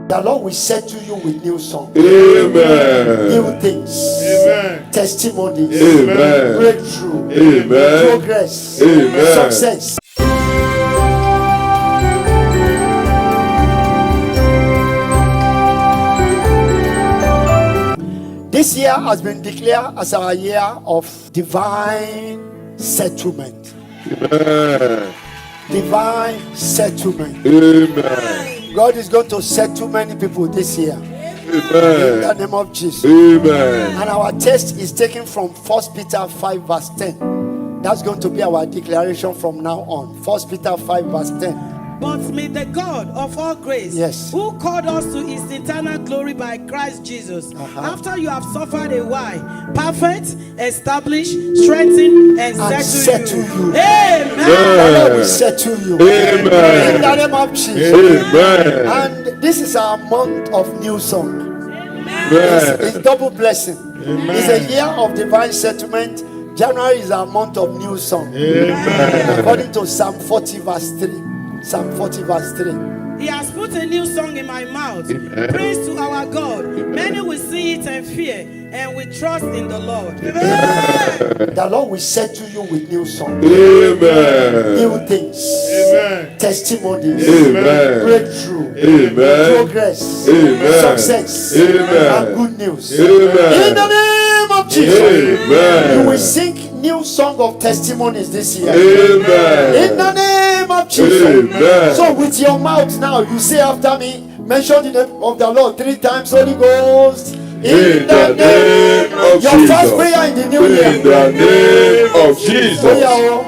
The Lord will settle you with new songs. Amen. New things. Amen. Testimonies. Amen. Breakthrough. Amen. Progress. Amen. Success. This year has been declared as our year of divine settlement. Amen. Divine settlement. Amen. God is going to settle many people this year. In Amen. the name of Jesus. Amen. And our text is taken from 1 Peter 5 verse 10. That's going to be our declaration from now on. 1 Peter 5 verse 10. But may the God of all grace, Yes, who called us to his eternal glory by Christ Jesus, after you have suffered a while, perfect, establish, strengthen, and settle you. Amen. The Lord will settle you. Amen. In the name of Jesus. Amen. And this is our month of new song. Amen. It's double blessing. It's a year of divine settlement. January is our month of new song. Amen. According to Psalm 40 verse 3. Psalm 40 verse 3. He has put a new song in my mouth. Praise to our God. Many will see it and fear, and will trust in the Lord. The Lord will settle you with new songs. Amen. New things. Amen. Testimonies. Amen. Breakthrough. Amen. Progress. Amen. Success. Amen. And good news. Amen. In the name of Jesus. Amen. You will sing new song of testimonies this year. Amen. In the name of Jesus. Amen. So with your mouth now, you say after me, mention the name of the Lord 3 times, Holy Ghost. In the name of your Jesus. first prayer in the new year. In the name of Jesus.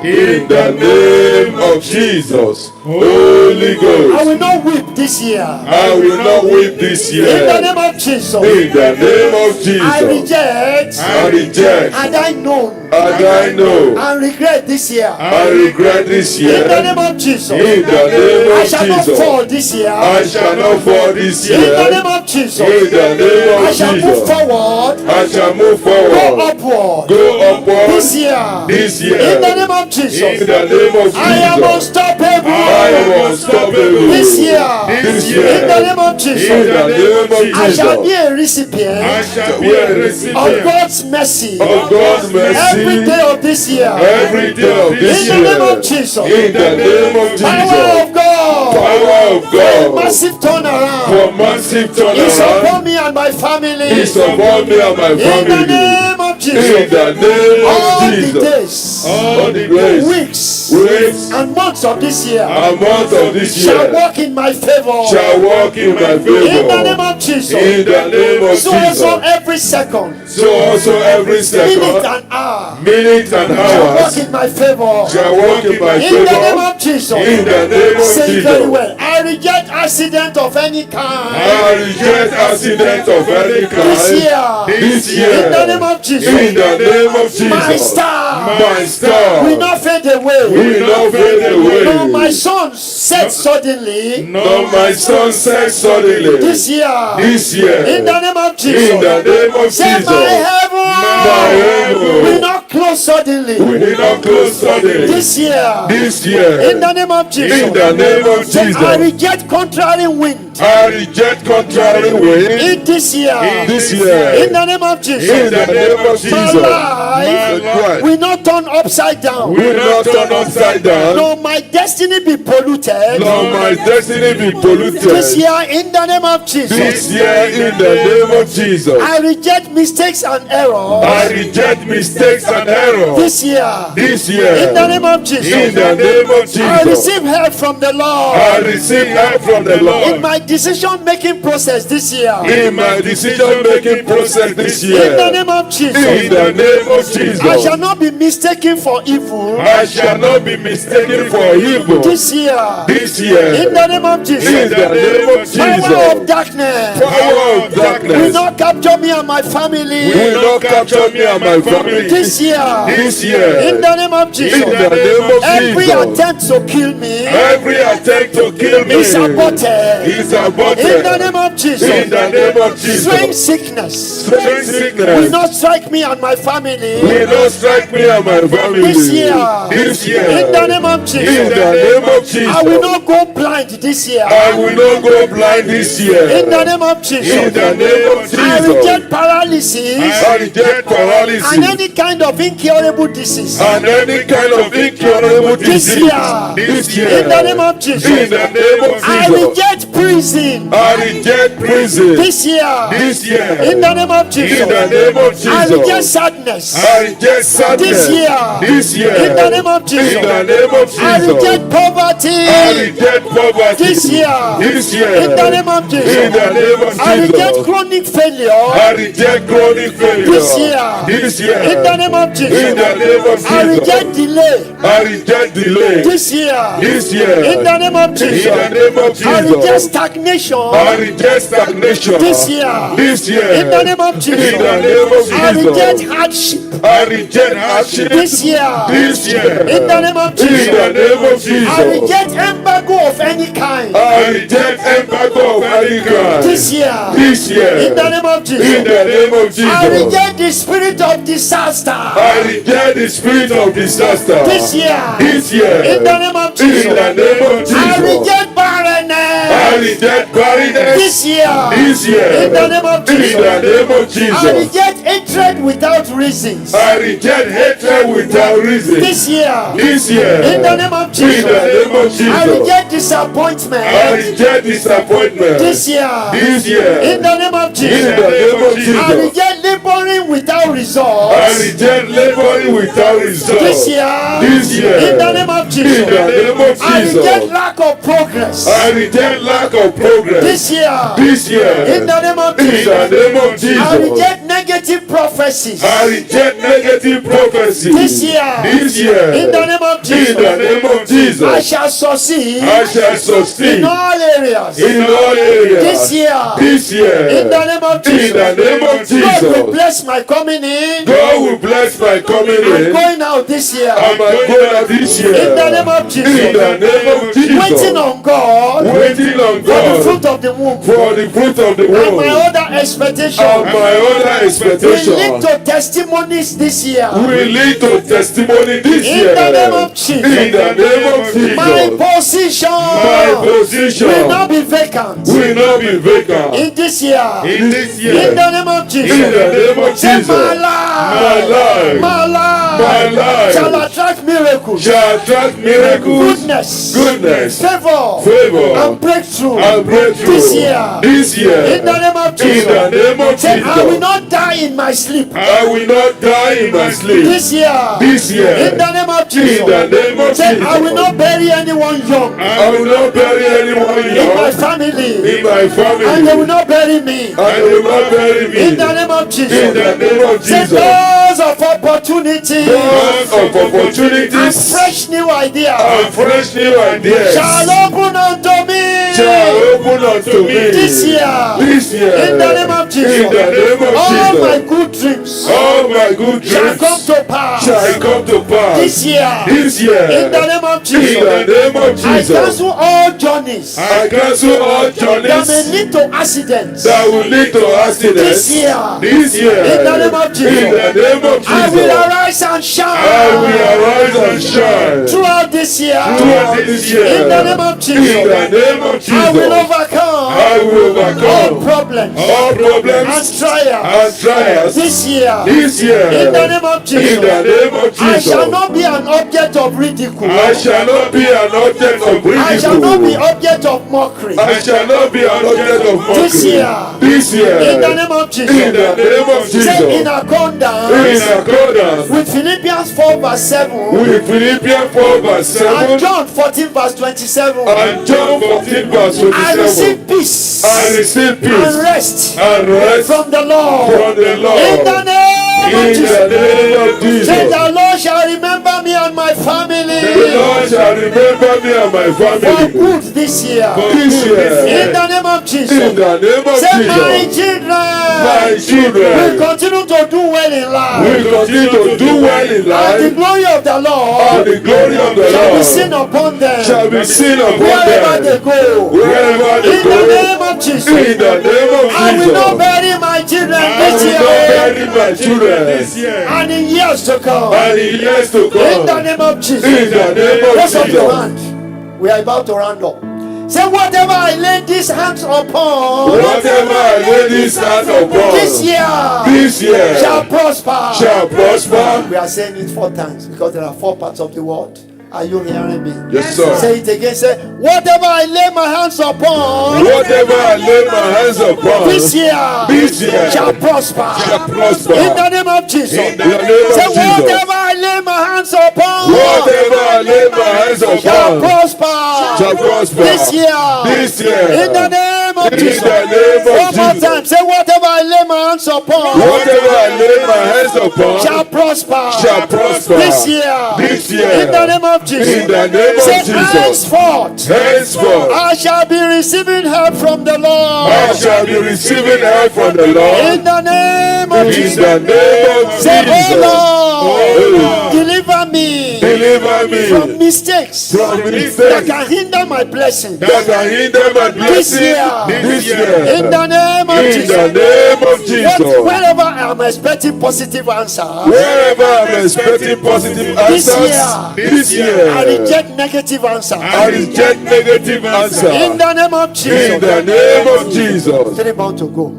In the name of Jesus. Holy I Ghost. will not weep this year. I will not weep this year. In the name of Jesus. In the name of Jesus. I reject. I reject. And I know. And I know. And regret this year. I regret this year. In the name of Jesus. In the name I of shall not Jesus. fall this year. I shall not fall this year. In the name of Jesus. In the name of I shall Jesus. move forward. I shall move Go forward. upward. Go upward. This year. This year. In the name of Jesus. In the name of Jesus. I am unstoppable. I am unstoppable. This year. This year. In the name of Jesus. In the name of I shall be Jesus. a recipient. I shall be a recipient Of God's mercy. Of God's mercy. Every day of this year. Every day of this In the name year. of Jesus. In the name of Power Jesus. of God. Power of For a God. massive turnaround. For massive It's upon turnaround. me and my family. It's upon me and my In the family. name of In Jesus. the name All of the Jesus. days, All the days, weeks, weeks, and months of this year and months of this shall year walk in my favor. shall walk in my In the name favor. of Jesus. In the name of So also Jesus. every second, So also every minute second, and hour minute and shall walk hours in my favor. shall walk in my In the name favor. of Jesus. In the name of Say it very Jesus. well. I reject accident of any kind. I reject accident of any This kind. year. This year. In the name of Jesus. In the name of Jesus. My star. My star Will not fade away. will not fade away. No, my son said suddenly. No, my son said suddenly. This year. This year. In the name of Jesus. In the name of Say Jesus. my heaven. My heaven Will not close suddenly. will not close suddenly. This year. This year. In the name of Jesus. In the name of Say, Jesus. I reject contrary wind. I reject contrary wind. In this year. This year. In the name of Jesus. In the name of My Jesus. life will not turn upside down. Will not turn upside down. No, my destiny be polluted. Nor my destiny be polluted. This year, in the name of Jesus. This year in the name of Jesus. I reject mistakes and errors. I reject mistakes and errors. This year. This year. In the name of Jesus. In the name of I Jesus. receive help from the Lord. I receive help from the In Lord. my decision making process this year. In my decision making process this In the year. name of Jesus. In the name of I shall Jesus. not be mistaken for evil. I shall not be mistaken for evil. This year. This In year. the name of In Jesus. the name of Power of Jesus. darkness Power of will darkness not capture me and my family. will not capture me and my family. This year. This year. In the name of Jesus. In the name of Every Jesus. attempt to kill me Every attempt to kill me is aborted. is aborted. In the name of Jesus. In the name of Jesus. Strange sickness Strange sickness will not strike me and my family will not strike me and my family this year. This year. In the name of In Jesus. the name of Jesus. I will not go blind this year. I will not go blind this year. In the name of Jesus. In the name of Jesus. I reject paralysis I reject paralysis and any kind of incurable disease. and any kind of incurable This disease. year. This year. In the name of Jesus. In the name of I Jesus. reject prison. I reject prison. This year. This year. In the name of Jesus. In the name of I reject Jesus. sadness. I reject sadness. This year. This year. In the name of Jesus. In the name of I Jesus. reject poverty. I reject poverty. This year. This year. In the name of Jesus. In the name of I reject Jesus. chronic failure. I reject chronic failure. This year. This year. In the name of Jesus. In the name of Jesus. I reject delay. I reject delay. This year. This year. In the name of Jesus. In the name of I reject Jesus. stagnation. I reject stagnation. This year. This year. In the name of Jesus. In the name of I reject Jesus. hardship. I reject hardship. This year. This year. In the name of In Jesus. the name of I Jesus. reject embargo of any kind. I reject embargo of any kind. This year. This year. In the name of Jesus. In the name of I Jesus. reject the spirit of disaster. I reject the spirit of disaster. This year. This year. In the name of Jesus. In the name of I Jesus. reject I barrenness. reject barrenness. This year. This year. In the name of In Jesus. the name of I Jesus. reject hatred without reasons. I reject hatred without reason. This year. This year. In the name of In Jesus. the name of I Jesus. reject disappointment. I reject disappointment. This year. This year. In the name of In Jesus. the name of I Jesus. reject laboring without I results. reject laboring without This results. year. This year. In the name of In Jesus. the name of I reject Jesus. lack of progress. I reject lack of progress. This year. This year. In the name of In Jesus. the name of I Jesus. reject negative prophecies. I reject negative prophecy. This year. This year. In the name of In Jesus. the name of I Jesus. shall succeed I shall succeed in all areas. in all areas. This year. This year. In the name of Jesus. In the name of God will Jesus. bless my coming in. God will bless my coming I'm in. going out this year. I'm going out this year. In the name of In Jesus. the name of Jesus. Waiting on God Waiting on for the God fruit of the womb. for the fruit of the And womb. my other expectation And my other will expectation lead to testimonies this year. will lead to testimony this In year. the name of Jesus. In the name of My Jesus. position My position will not be vacant. will not be vacant. In this year. In this In year. the name of Jesus. In the name of Say, Jesus. my My life. life My life. My life shall attract miracles. shall attract miracles, Goodness. goodness, Favor. favor, And breakthrough. and breakthrough. This year. This year. In the name of In Jesus. the name of Say, I will Jesus. not die in my sleep. I will not die in my sleep. This year. This year. In the name of Jesus. In the name of Say, Jesus. I will not bury anyone young I will not bury anyone in my young family. in my family. And they will not bury me. And they will not bury me. In the name of Jesus. In the name of Say, Jesus. doors of opportunity Doors of and opportunities fresh new ideas and fresh new ideas shall open unto me. shall open unto me This year. This year. In the name of Jesus. In the name of All Jesus. my good dreams All my good shall dreams come to pass. shall come to pass. This year. This year. In the name of In Jesus. the name of I Jesus. cancel all journeys I cancel all that may journeys lead to accidents. that will lead to accidents. This year. This year. In the name of Jesus. In the name of Jesus. I will arise and I will shine arise and shine. throughout this year. Throughout this year. In the name of Jesus. In the name of Jesus. I will overcome I will all overcome problems all and problems trials and trials this year. this year. In the name of Jesus. In the name of I Jesus. shall not be an object of ridicule. I shall not be an object of I shall not be ridicule. object of mockery. I shall not be an object of mockery. This year. This year. In the name of Jesus. In the name of Say Jesus. in In accordance accordance with Philippians 4 verse 7 with Philippians 4 verse and 7 John 14 verse 27. and John 14 verse I 27. receive peace I receive and peace rest and rest from the Lord. from the Lord. In the name of In the Jesus. name of Jesus. Say the Lord shall remember me and my The family Lord shall remember me and my for family good this year. this year. In the name of Jesus. In the name of Say my Jesus. children My will children continue to do well in life. will continue to do well in And the life. glory of the And Lord the glory of the shall be seen Lord upon them. shall be seen upon Wherever they them. go. Wherever they In the go. name of Jesus. In the name of I will not Jesus. bury my children I this will not year bury my children. This year. and in years to come. And in years to In the come. name of Jesus. In the name of Raise up your Jesus. hand. We are about to round up. Say, whatever I lay these hands upon Whatever I lay this hand upon this year this year shall prosper. shall prosper. We are saying it 4 times because there are 4 parts of the word. Are you hearing me? Yes, sir. Say it again. Say, whatever I lay my hands upon Whatever I lay my hands upon this year shall prosper. shall prosper. In the name of Jesus. In the name Say, of Jesus. whatever I lay my hands upon Whatever I lay my hands shall upon prosper. shall prosper. This year. This year. In the name of In Jesus. the name of One more Jesus. time. Say, whatever I lay my hands upon Whatever I lay my hands shall upon prosper. shall prosper. This year. This year. In the name of Jesus. In the name of Say, Jesus. henceforth Henceforth, I shall be receiving help from the Lord. I shall be receiving help from the Lord. In the name of In Jesus. the name of Say, Jesus. oh Lord, Oh, deliver me deliver me from mistakes from that mistakes can hinder my blessing. that can hinder my blessing this year. In the name of In Jesus. the name of Jesus. Wherever I am expecting positive answers, Wherever I'm expecting positive this answers this year year, I reject negative answers. I reject negative answers. In the name of Jesus. In the name of Jesus. 3 months to go.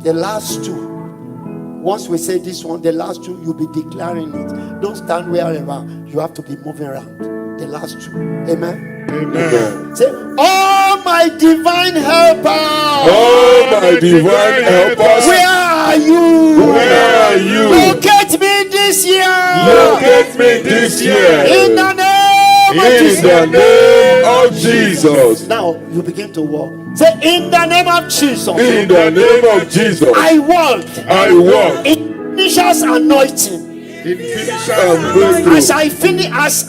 The last 2. Once we say this one, the last 2, you'll be declaring it. Don't stand wherever. You have to be moving around. The last 2. Amen. Amen. Say, oh my divine helper. Oh, my divine helpers, Where are you? where are you? Locate me this year. Locate me this year. In the name of In Jesus. the name of Jesus. Now you begin to walk. Say, in the name of Jesus. In the name of Jesus. I walk I walk in finisher's anointing. In finisher and breakthrough. As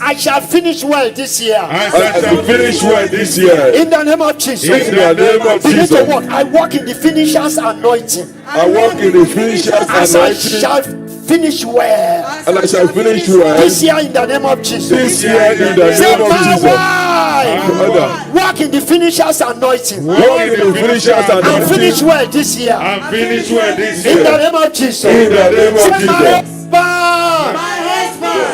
I shall finish well this year. I shall finish well this year. In the name of Jesus. In the name of Begin to Jesus. walk. I walk in the finisher's anointing. I walk in the finisher's As I anointing, shall finish well and I shall finish well this year in the name of Jesus. this year in the Say, name of my Jesus. wife, Father, walk in the finisher's anointing walk in the finisher's and finish anointing well this year. and finish well this In the year. name of Jesus. in the name Say, of my Jesus. husband,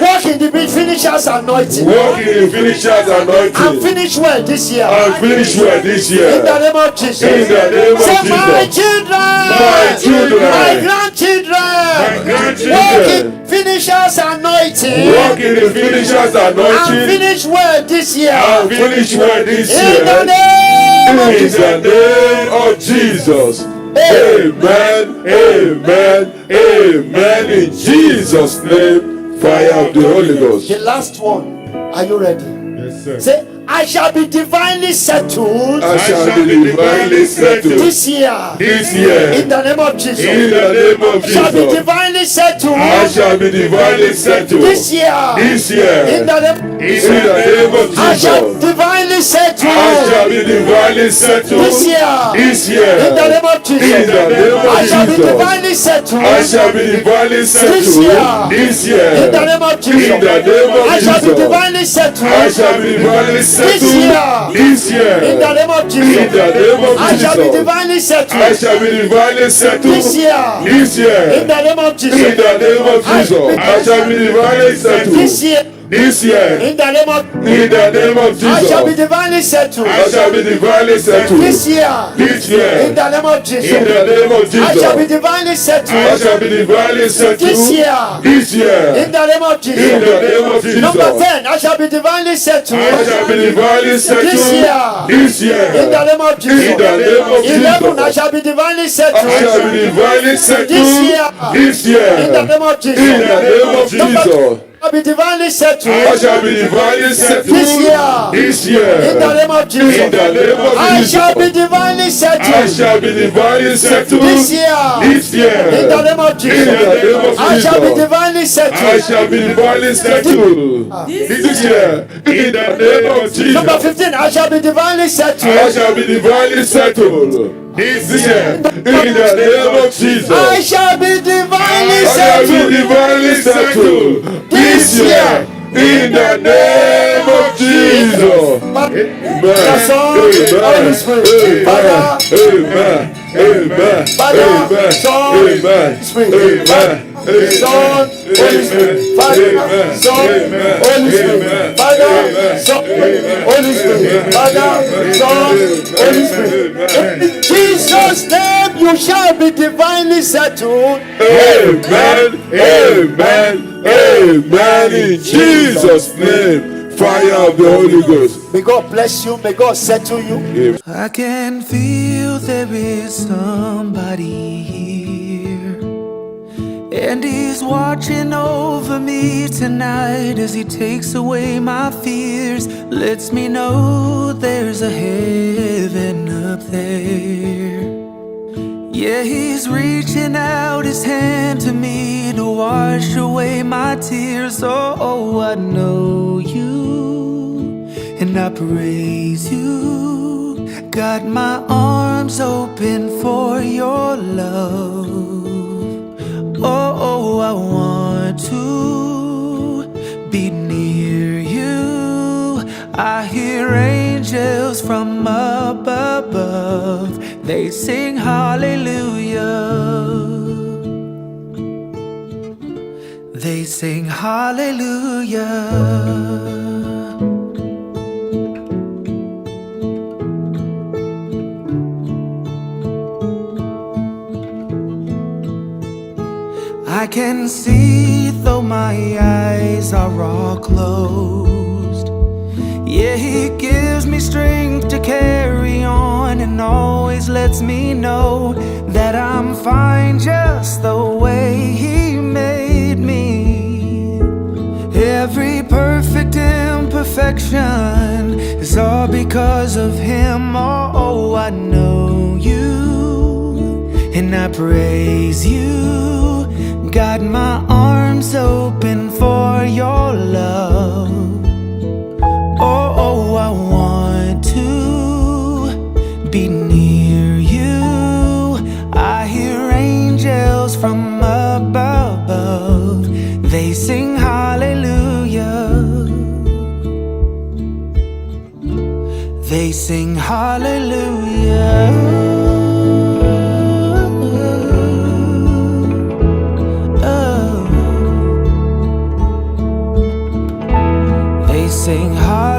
walk in the finisher's anointing Walk in the finisher's and anointing finish well this year. and finish well this In the year. name of Jesus. In the name of Say, my Jesus. children, My children, my grandchildren, grandchildren, walk in finisher's anointing walk in the finisher's and anointing finish well this year. and finish well this In the year. name of In Jesus. the name of Jesus. Amen. Amen. Amen. In Jesus' name, fire of the Holy Ghost. The last one. Are you ready? Yes, sir. Say, I shall be divinely settled I shall be divinely settled this year. this year. In the name of Jesus. In the name of Shall be Jesus. divinely settled I shall be divinely settled this year. this In year. the name. In the name of I shall be Jesus. divinely settled I shall be divinely settled this year. this In year. the name of Jesus. In the name I of shall be Jesus. divinely settled I shall be divinely settled this year. in the name of Jesus. In the name of I shall be Jesus. divinely settled I shall be divinely this settled year. this year. In the name of In Jesus. the name of I shall be Jesus. divinely settled I shall be divinely settled this year. this In year. the name of Jesus. In the name of Jesus. I shall be divinely This settled year. this year. In the name of In the name of I shall be Jesus. divinely settled I shall be divinely settled this year. this In year. the name of Jesus. In the name of I shall be Jesus. divinely I settled shall be divinely settled this year. this In year. the name of Jesus. In the name of Number Jesus. 10. I shall be divinely settled I shall be divinely settled this year. this In the year. name of Jesus. In the name of 11. I Jesus. shall be divinely I settled shall be divinely settled this year. this In the year. name of Jesus. In the name of Number Jesus. I shall be divinely I settled shall be divinely settled this year. this In the year. name of Jesus. In the name of I shall be Jesus. divinely I settled shall be divinely settled this year. this year. In the name of In Jesus. the name of I shall be Jesus. divinely I settled. shall be divinely settled this year. In the name of Number Jesus. 15. I shall be divinely I settled shall be divinely settled This This year. year, in the name of Jesus, I shall be divinely I shall be settled. divinely settled. This year, in the name of Jesus. The Son, Holy Spirit. Father, Amen. Amen. Father, Son, Holy Spirit. Father, Son, Holy Spirit. Father, Son, Holy Spirit. Father, Son, Holy Spirit. Father, Son, Holy Spirit. In Jesus' name, you shall be divinely settled. Amen. Amen. Amen. In Jesus' name. Fire of the Holy Ghost. May God bless you. May God settle you. I can feel there is somebody here, and he's watching over me tonight as he takes away my fears, lets me know there's a heaven up there. Yeah, he's reaching out his hand to me to wash away my tears. Oh, I know you, and I praise you. Got my arms open for your love. Oh, I want to be near you. I hear angels from up above. They sing hallelujah. They sing hallelujah. I can see though my eyes are all closed. Yeah, he gives me strength to carry on and always lets me know that I'm fine just the way he made me. Every perfect imperfection is all because of him. Oh, I know you, and I praise you. Got my arms open for your love. Oh, I want to be near you. I hear angels from above. They sing hallelujah. They sing hallelujah. Sing hallelujah.